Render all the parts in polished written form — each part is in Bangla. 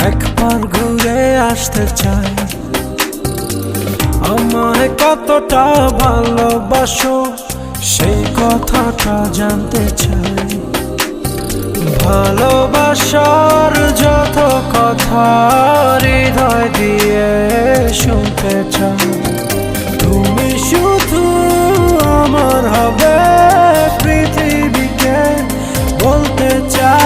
একবার ঘুরে আসতে চাই। আমায় কতটা ভালোবাসো সেই কথাটা জানতে চাই। ভালোবাসার যত কথা হৃদয় দিয়ে শুনতে চাই। তুমি শুধু আমার হবে পৃথিবীকে বলতে চাই।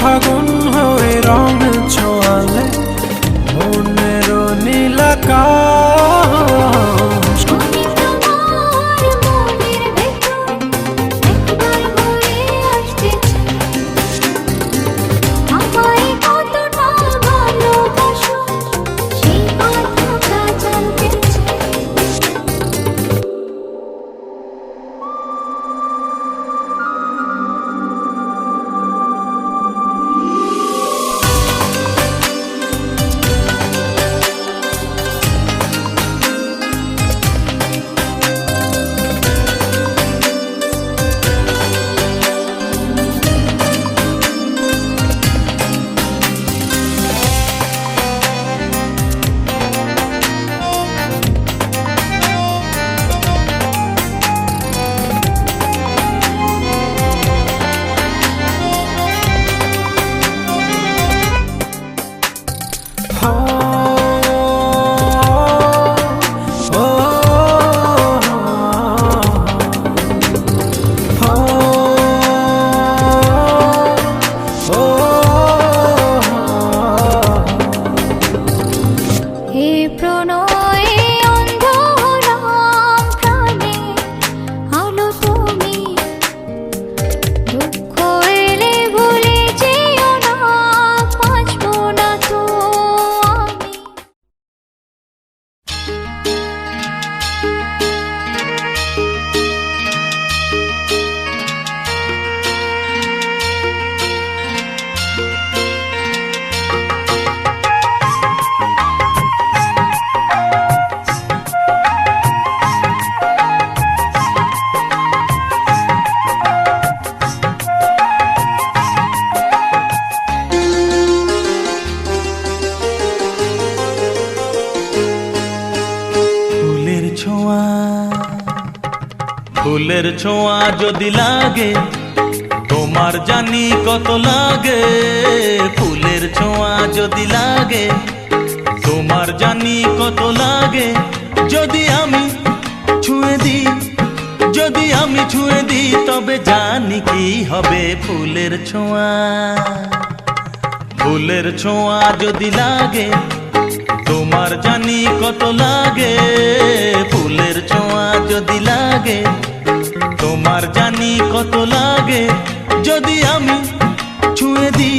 ফাগুন হয়ে রং ছোঁয়ালে মনেরও নীলাকাশ। ফুলের ছোঁয়া যদি লাগে তোমার জানি কত লাগে। ফুলের ছোঁয়া যদি লাগে তোমার জানি কত লাগে। যদি আমি ছুঁয়ে দিই, যদি আমি ছুঁয়ে দিই তবে জানি কি হবে ফুলের ছোঁয়া। ফুলের ছোঁয়া যদি লাগে তোমার জানি কত লাগে। ফুলের ছোঁয়া যদি লাগে তোমার জানি কত লাগে। যদি আমি ছুঁয়ে দিই,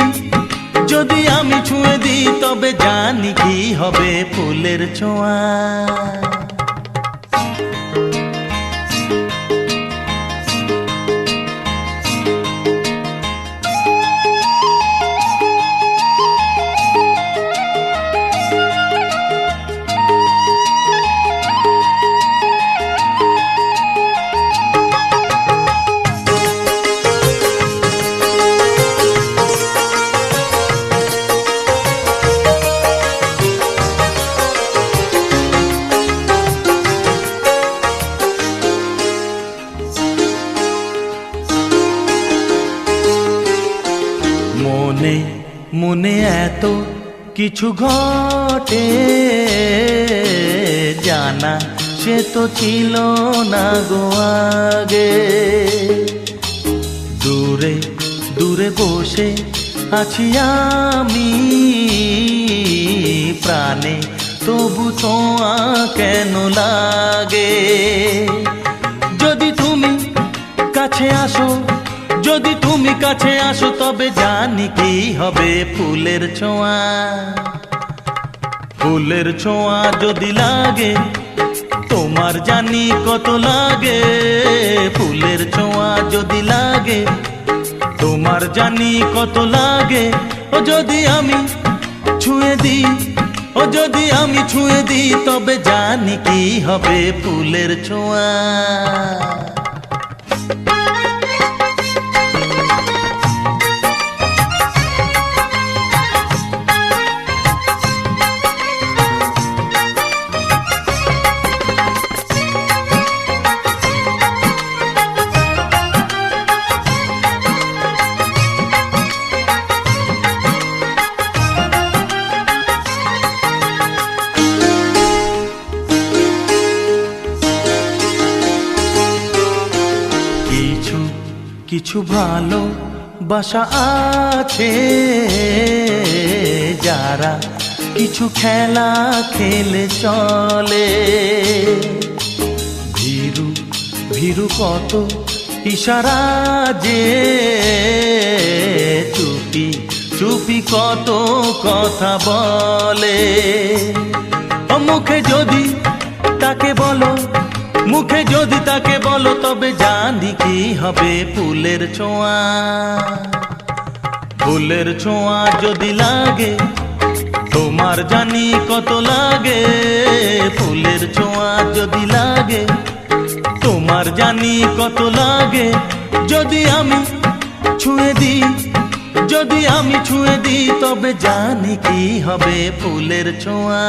যদি আমি ছুঁয়ে দিই তবে জানি কি হবে ফুলের ছোঁয়া। মনে মনে এত কিছু ঘটে, জানা সে তো ছিল না গো আগে। দূরে দূরে বসে আছি আমি, প্রাণে তবু ছোঁয়া কেন লাগে। যদি তুমি কাছে আসো, যদি তুমি কাছে আসো, তবে জানি কি হবে ফুলের ছোঁয়া। ফুলের ছোঁয়া যদি লাগে তোমার জানি কত লাগে। ফুলের ছোঁয়া যদি লাগে তোমার জানি কত লাগে। ও যদি আমি ছুঁয়ে দিই, ও যদি আমি ছুঁয়ে দিই, তবে জানি কি হবে ফুলের ছোঁয়া। কিছু ভালো বাসা আছে যারা কিছু খেলা খেলে চলে। ভীরু ভীরু কত ইশারা যে, চুপি চুপি কত কথা বলে। ও মুখে যদি তাকে বলো, মুখে যদি তাকে বলো, তবে জানি কি হবে ফুলের ছোঁয়া। ফুলের ছোঁয়া যদি লাগে তোমার জানি কত লাগে। ফুলের ছোঁয়া যদি লাগে তোমার জানি কত লাগে। যদি আমি ছুঁয়ে দিই, যদি আমি ছুঁয়ে দিই, তবে জানি কি হবে ফুলের ছোঁয়া।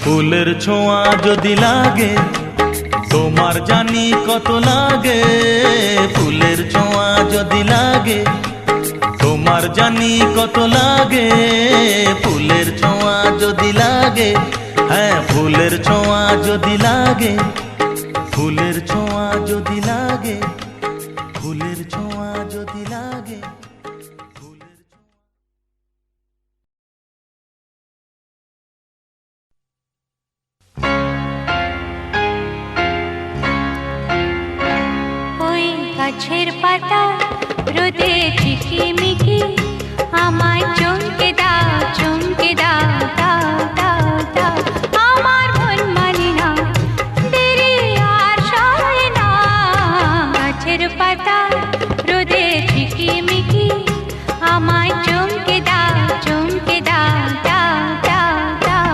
ফুলের ছোঁয়া যদি লাগে তোমার জানি কত লাগে। ফুলের ছোঁয়া যদি লাগে তোমার জানি কত লাগে। ফুলের ছোঁয়া যদি লাগে, হ্যাঁ ফুলের ছোঁয়া যদি লাগে। ফুলের ছোঁয়া যদি লাগে, ফুলের ছোঁয়া যদি লাগে। গাছের পাতা রোদে ঝিকিমিকি, আমায় চমকে দাও, চমকে দাও, দাও দাও দাও। আমার মন মানে না, দেরি আর সয় না। গাছের পাতা রোদে ঝিকিমিকি, আমায় চমকে দাও, চমকে দাও, দাও দাও দাও।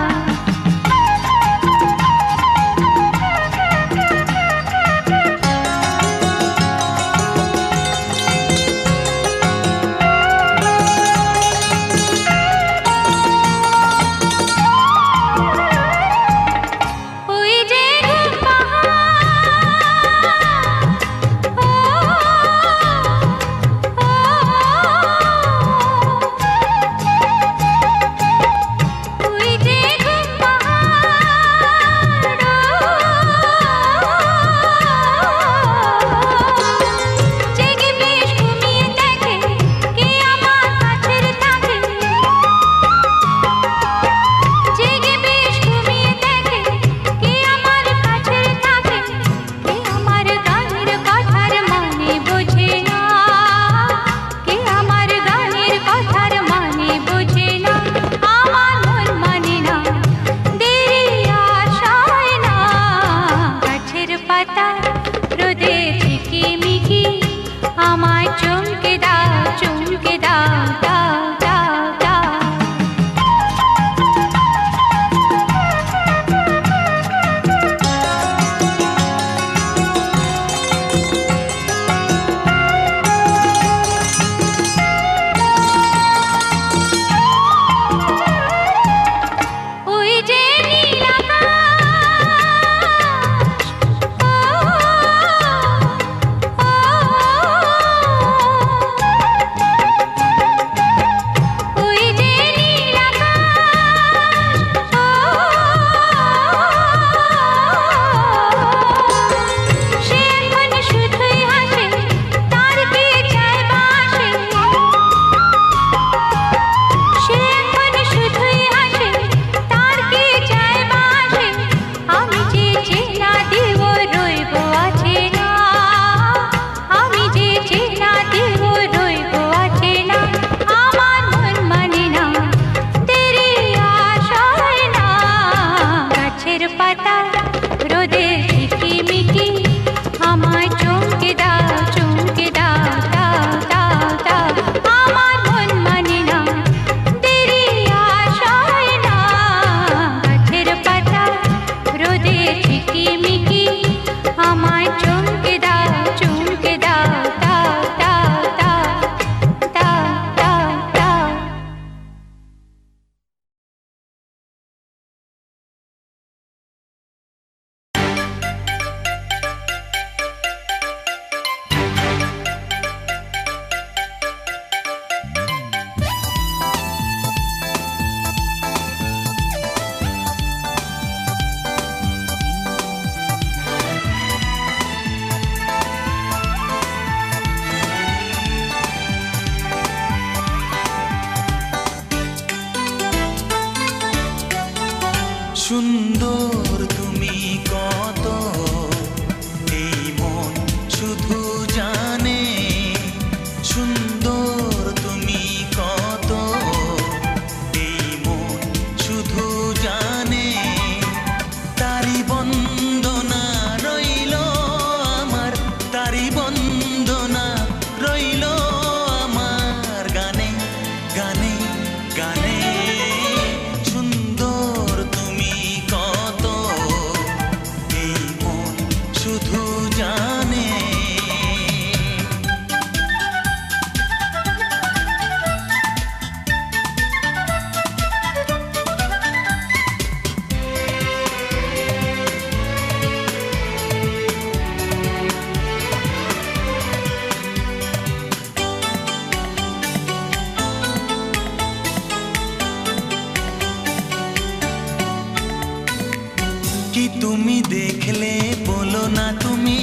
দেখলে বলো না তুমি,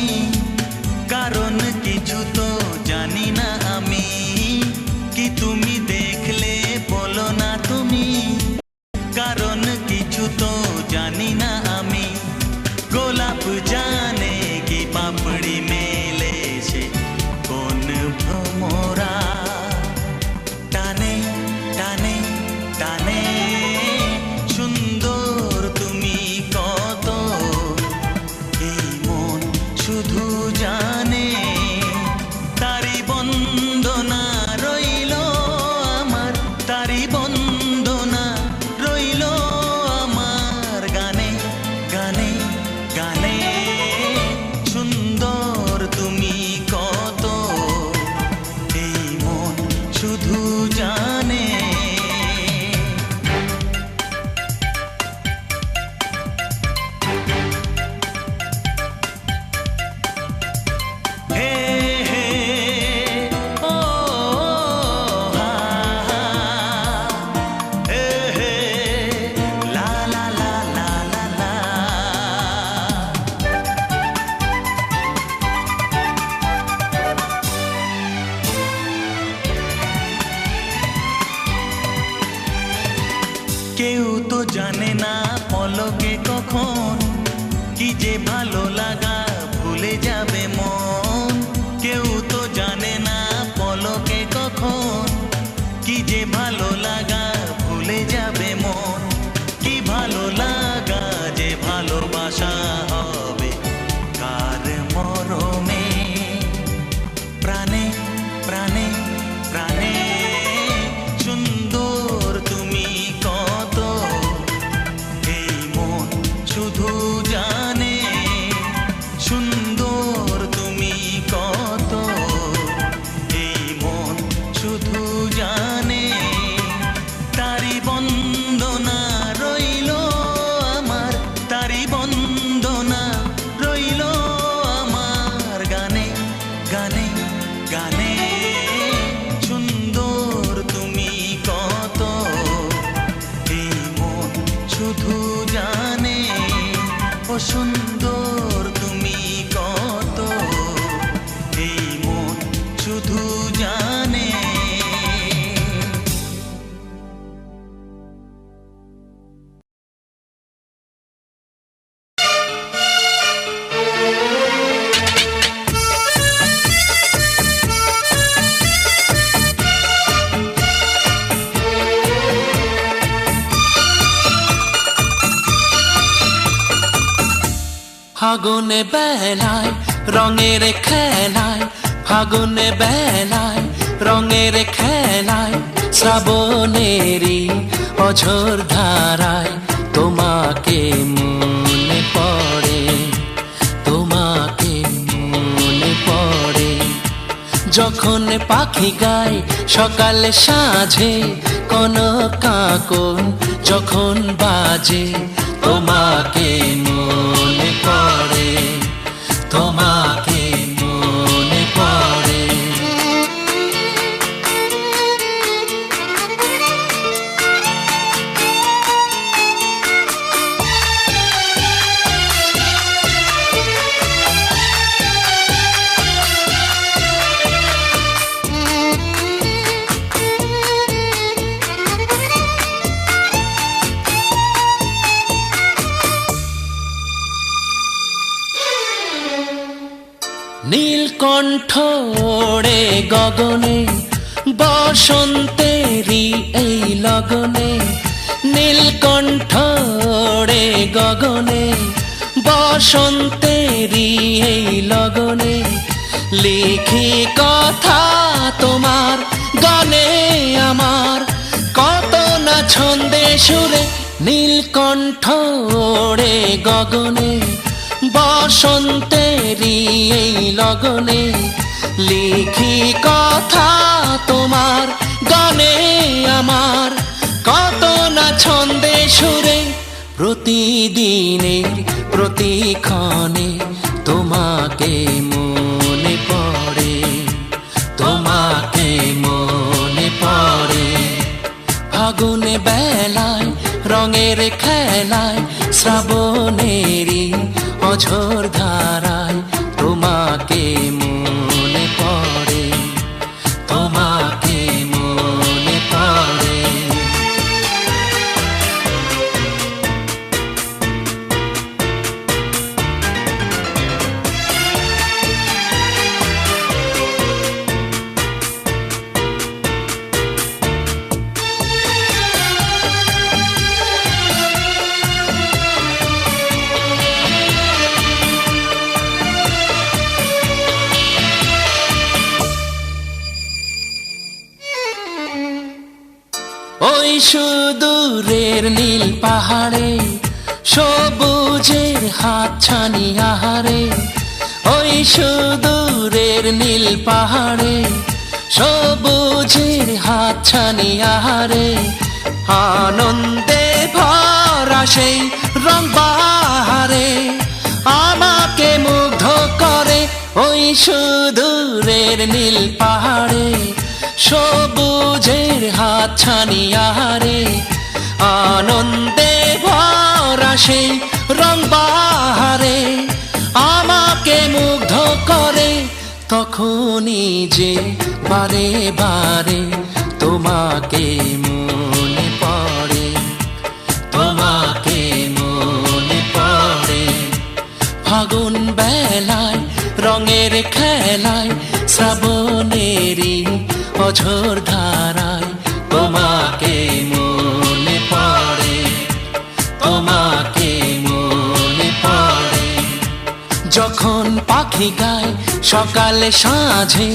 কারণ কিছু তো জানি না আমি। কি তুমি দেখলে বলো না তুমি, কারণ কিছু তো জানি না আমি। গোলাপ জানে কি পাপড়ি মেলে সে কোন ভ্রমরা, টানে টানে টানে সুন্দর তুমি কত, এই মন শুধু জানে। তারি বন্দনা রইল আমার, তারি বন্দনা রইল আমার গানে গানে গানে। সুন্দর তুমি কত, এই মন শুধু জানে। হে হে ও হা হা, হে হে লা লা লা লা লা লা। কেউ তো জানে না পলকে কখন কি যে ভালো লাগা ভুলে যাবে মন। কেউ তো জানে না পলকে কখন কি যে ভালো লাগা ভুলে যাবে মন। কি ভালো লাগা যে ভালোবাসা হবে কার মরমে, প্রাণে প্রাণে প্রাণে। সুন্দর তুমি কত, এই মন শুধু জানে। সুন্দর তুমি কত, এই মন শুধু জানে। তারি বন্দনা রইল আমার, তারি বন্দনা রইল আমার গানে গানে গানে। সুন্দর তুমি কত, এই মন শুধু জানে। ও সুন্দর তুমি কত, এই মন শুধু জানে। ফাগুনে বেলায় রঙের খেলায়, ফাগুনে বেলায় রঙের খেলায়, শ্রাবণেরই অঝোর ধারায় তোমাকে মনে পড়ে, তোমাকে মনে পড়ে। যখন পাখি গায় সকালে সাঁঝে, কোন কাকন যখন বাজে, তোমাকে মনে পড়ে, তোমাকে মনে পড়ে। নীলকণ্ঠ ওড়ে গগনে, বসন্তেরই এই লগনে। নীলকণ্ঠ ওড়ে গগনে, বসন্তেরই এই লগনে। লিখি কথা তোমার গানে আমার, কত না ছন্দে সুরে। নীলকণ্ঠ ওড়ে গগনে, বসন্তেরই এই লগনে। লিখি কথা তোমার গানে আমার, কত না ছন্দে সুরে। প্রতিদিনের প্রতিক্ষণে তোমাকে মনে পড়ে, তোমাকে মনে পড়ে। ফাগুনে বেলায় রঙের খেলায়, শ্রাবণেরই অঝোর ধারায় তোমাকে মনে পড়ে, তোমাকে মনে পড়ে। ওই সুদূরের নীল পাহাড়ে সবুজের হাতছানি আহারে, ওই সুদূরের নীল পাহাড়ে সবুজের হাতছানি আহারে, আনন্দে ভরা সেই রং বাহারে আমাকে মুগ্ধ করে। ওই সুদূরের নীল পাহাড়ে সবুজের হাতছানি আহারে, আনন্দে ভরা সেই রং বাহারে আমাকে মুগ্ধ করে। তখনই যে বারে বারে তোমাকে মনে পড়ে, তোমাকে মনে পড়ে। ফাগুন বেলায় রঙের খেলায় শ্রাবণেরই অঝোর ধারায় তোমাকে মনে পড়ে, তোমাকে মনে পড়ে। যখন পাখি গায় সকালে সাঁঝে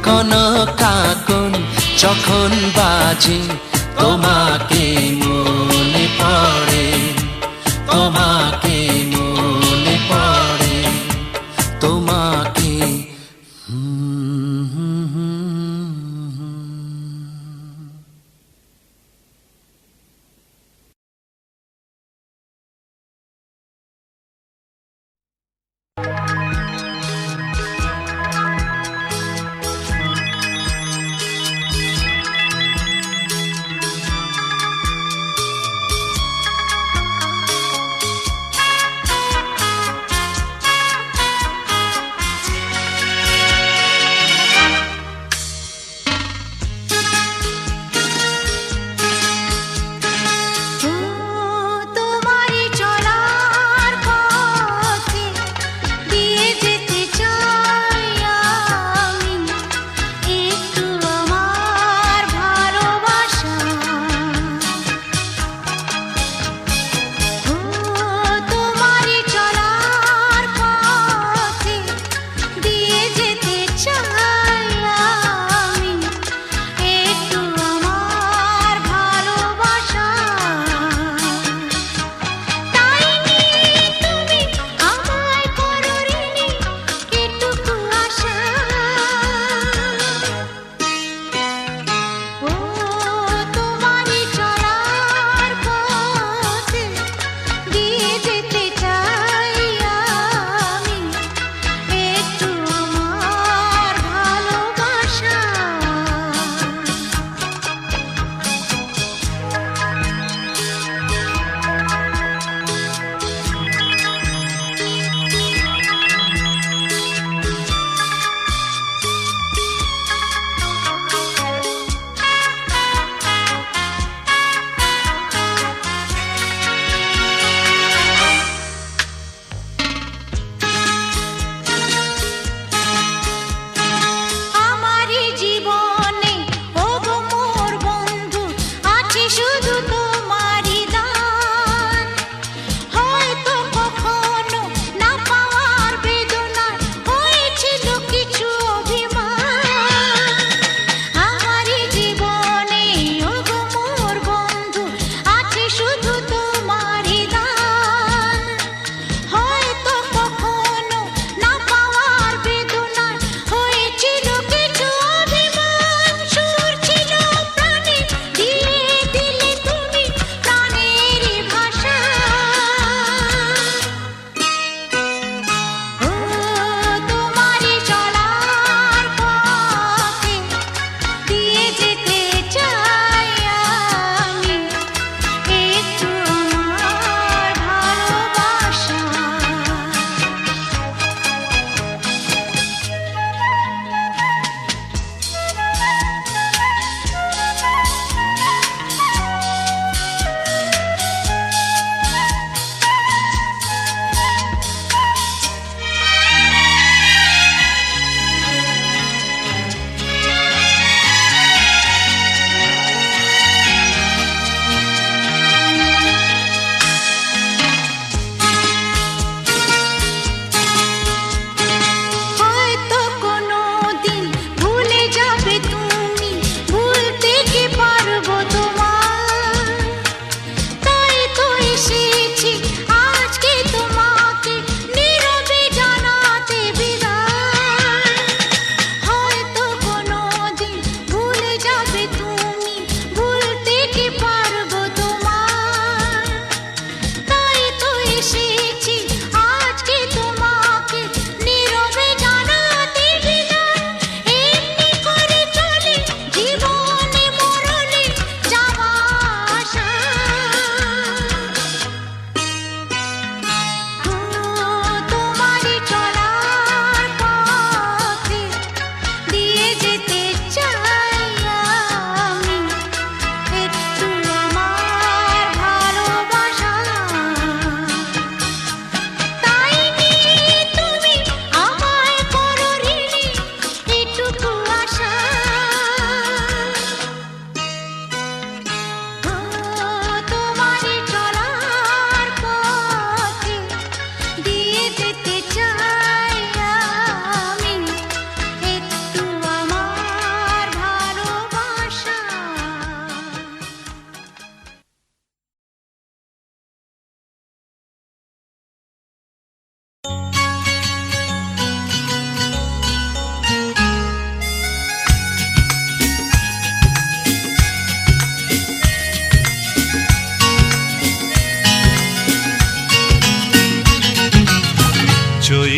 কনক কাকন যখন বাজে তোমাকে মনে পড়ে, তোমাকে মনে পড়ে, তোমাকে।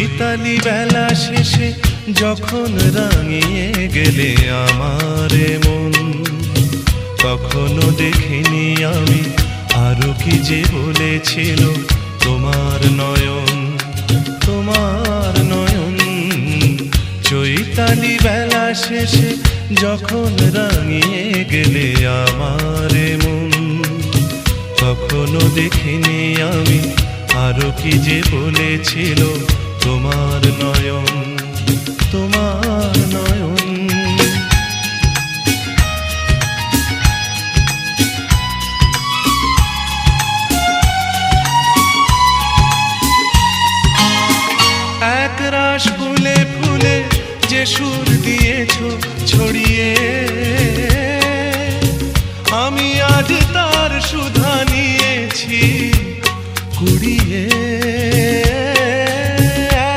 চৈতালি বেলা শেষে যখন রাঙিয়ে গেলে আমার মন, তখনও দেখিনি আমি আরো কি যে বলেছিল তোমার নয়ন, তোমার নয়ন। চৈতালি বেলা শেষে যখন রাঙিয়ে গেলে আমার মন, তখনও দেখিনি আমি আরো কি যে বলেছিল তোমার নয়ন, তোমার নয়ন। একরাশ ফুলে ফুলে যে সুর দিয়েছ ছড়িয়ে, আমি আজ তার সুধা নিয়েছি কুড়িয়ে।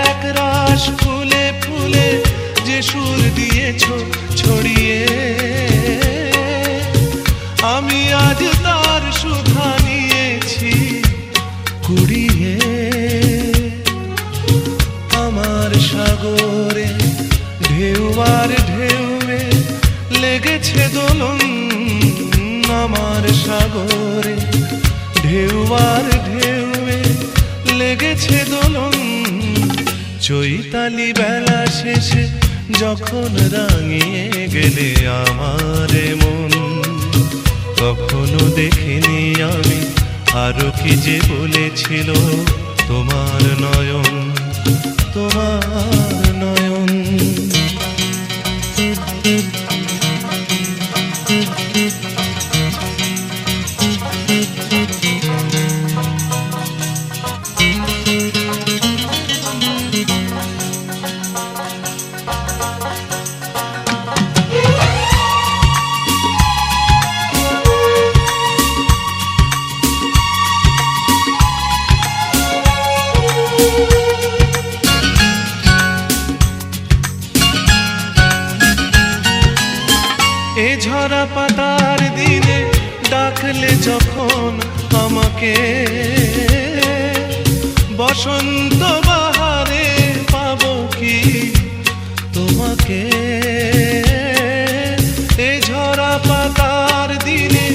একরাশ ফুলে ফুলে যে সুর দিয়েছ ছড়িয়ে, আমি আজ তার সুধা নিয়েছি কুড়িয়ে। আমার সাগরে ঢেউ আর ঢেউয়ে লেগেছে দোলন, আমার সাগরে ঢেউ আর ঢেউয়ে লেগেছে দোলন। চৈতালি বেলা শেষে যখন রাঙিয়ে গেলে আমার মন, তখনও দেখিনি আমি আরো কি যে বলেছিল তোমার নয়ন, তোমার নয়ন। এ ঝরা পাতার দিনে ডাকলে যখন আমাকে, বসন্ত বাহারে পাবো কি তোমাকে। এ ঝরা পাতার দিনে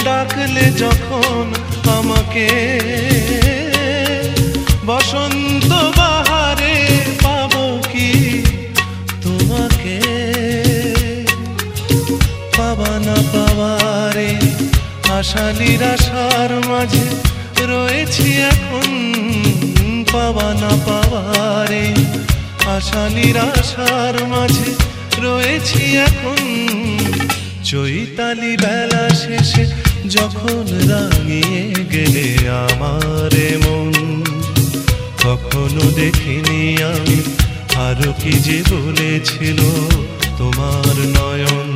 ডাকলে যখন আমাকে, বসন্ত বাহারে পাবো কি তোমাকে। পাবা না পাওয়ারে আশা নিরাশার মাঝে রয়েছি এখন, পাবা না পাওয়ারে আশা নিরাশার মাঝে রয়েছি এখন। চৈতালি বেলা শেষে যখন রাঙিয়ে গেলে আমার মন, কখনো দেখিনি আমি আরো কি যে বলেছিল তোমার নয়ন,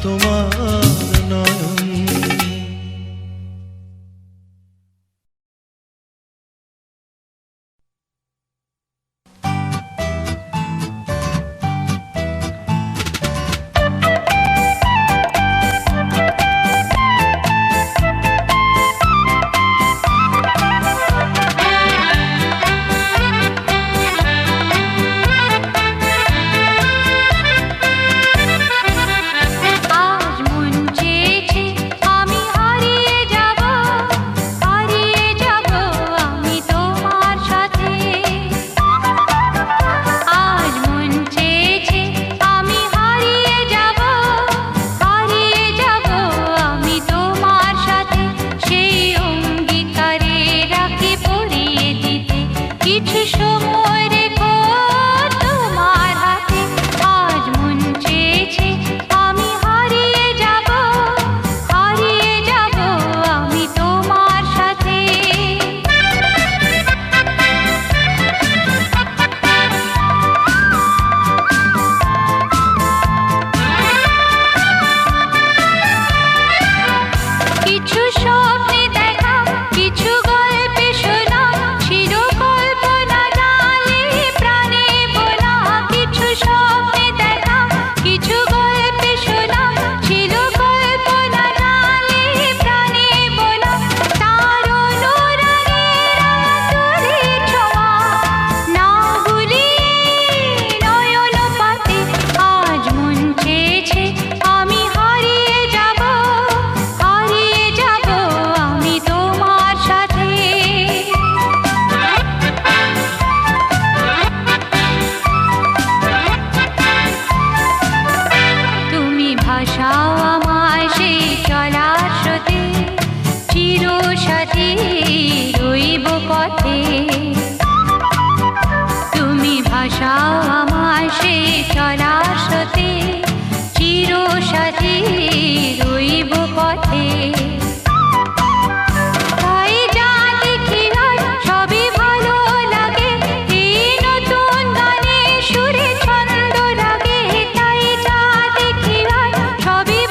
তোমার নয়ন। ভাষাও আমায় সেই চলার স্রোতে, চিরসাথী রইব পথে। তুমি ভাষাও আমায় সেই চলার স্রোতে, চিরসাথী রইব পথে। তাই যা দেখি আর সবই ভালো লাগে, এই নতুন গানে সুরে ছন্দ লাগে। তাই যা দেখি আর সবই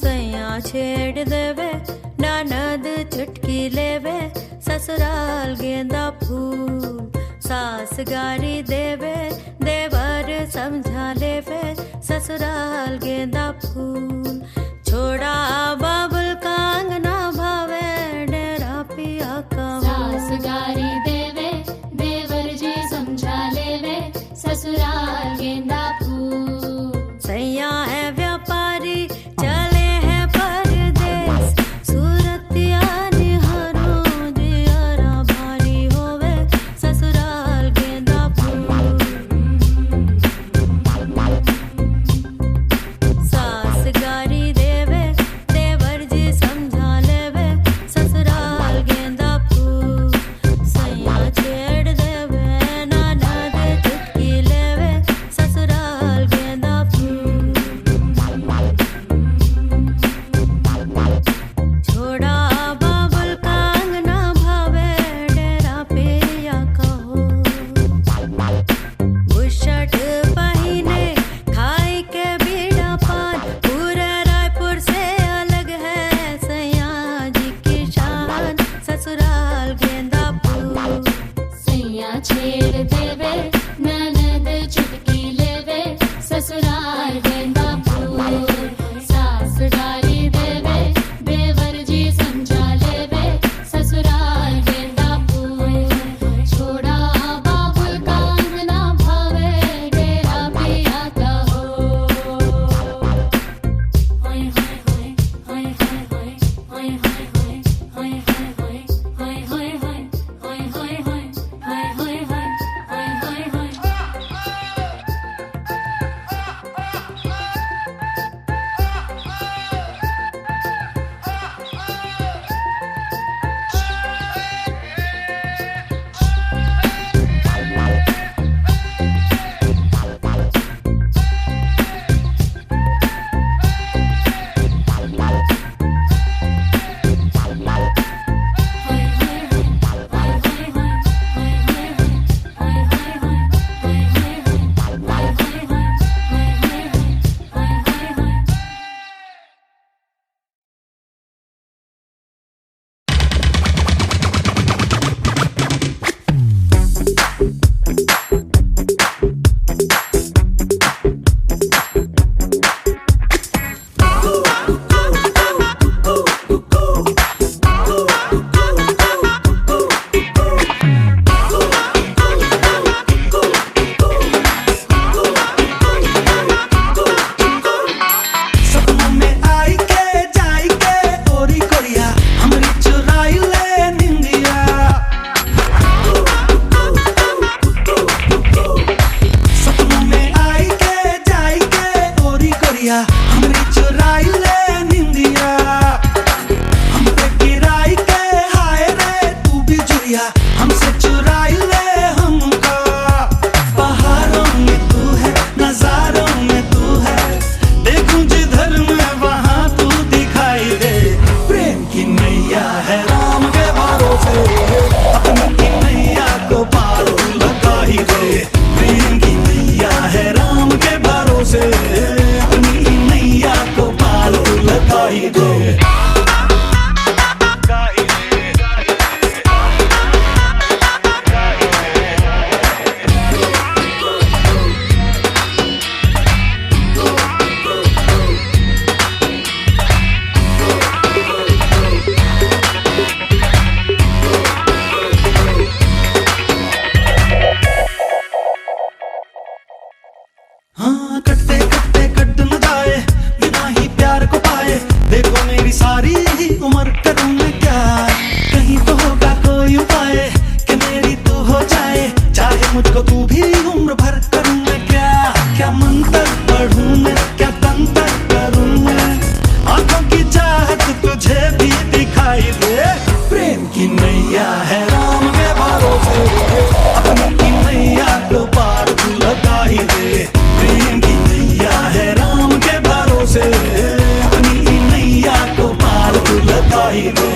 सैया छेड़ देवे ननद चुटकी लेवे ससुराल गेंदा फूल सास गारी देवे देवर समझा लेवे ससुराल गेंदा फूल छोड़ा बाबुल का अंगना भावे डेरा पिया का सास गारी देवे देवर जी समझा लेवे ससुराल गेंदा फूल सैया है व्यापारी चले हैं परदेस सूरत यानी हरो जियारा भारी होवे ससुराल गेंदा फूल सास गारी देवे देवर जी समझा लेवे ससुराल गेंदा फूल सैया छेड़ देवे ननद चुटकी लेवे ससुराल गेंदा फूल छोड़ा बाबुल का अंगना भावे डेरा पिया कहो बुशर्ट पहिने खाई के बीड़ा पान पूरे रायपुर से अलग है सैया जी की शान ससुराल गेंदा फूल सैया छेड़ देवे ननद चुटकी लेवे ससुराल गेंदा फूल सास गारी देवे देवर जी समझा लेवे ससुराल गेंदा फूल छोड़ा बाबुल का अंगना भावे डेरा पिया का हो हाय हाय हाय हाय हाय हाय हाय हाय हाय हाय हाय हाय हाय हाय हाय हाय हाय हाय हाय सपनों में आई के जाई के ओरी कोरिया हमरी चुराई ले निंदिया सपनों में आई के जाई के ओरी कोरिया हमरी चुराई ले निंदिया हम पे गिराई के हाय रे तू भी जुरिया हमसे चुराई ले हमका बहारों में तू है नजारों में तू है देखूं जिधर मैं वहां तू दिखाई दे प्रेम की नैया है राम के भरोसे अपनी की नैया को पार तू लगा ही दे प्रेम की नैया है राम के भरोसे अपनी की नैया को पार तू लगा ही दे हाँ कटते कटते कट न जाए बिना ही प्यार को पाए देखो मेरी सारी ही उम्र करूं मैं क्या कहीं तो होगा कोई उपाय कि मेरी तू हो जाए चाहे मुझको तू भी उम्र भर करूं मैं क्या क्या मंत्र पढ़ूं मैं क्या तंत्र करूं मैं आंखों की चाहत तुझे भी दिखाई दे प्रेम की नैया है राम के भरोसे अपनी की नैया को पार तू लगा ही दे प्रेम की नैया है राम के भरोसे अपनी की नैया को पार तू लगा ही दे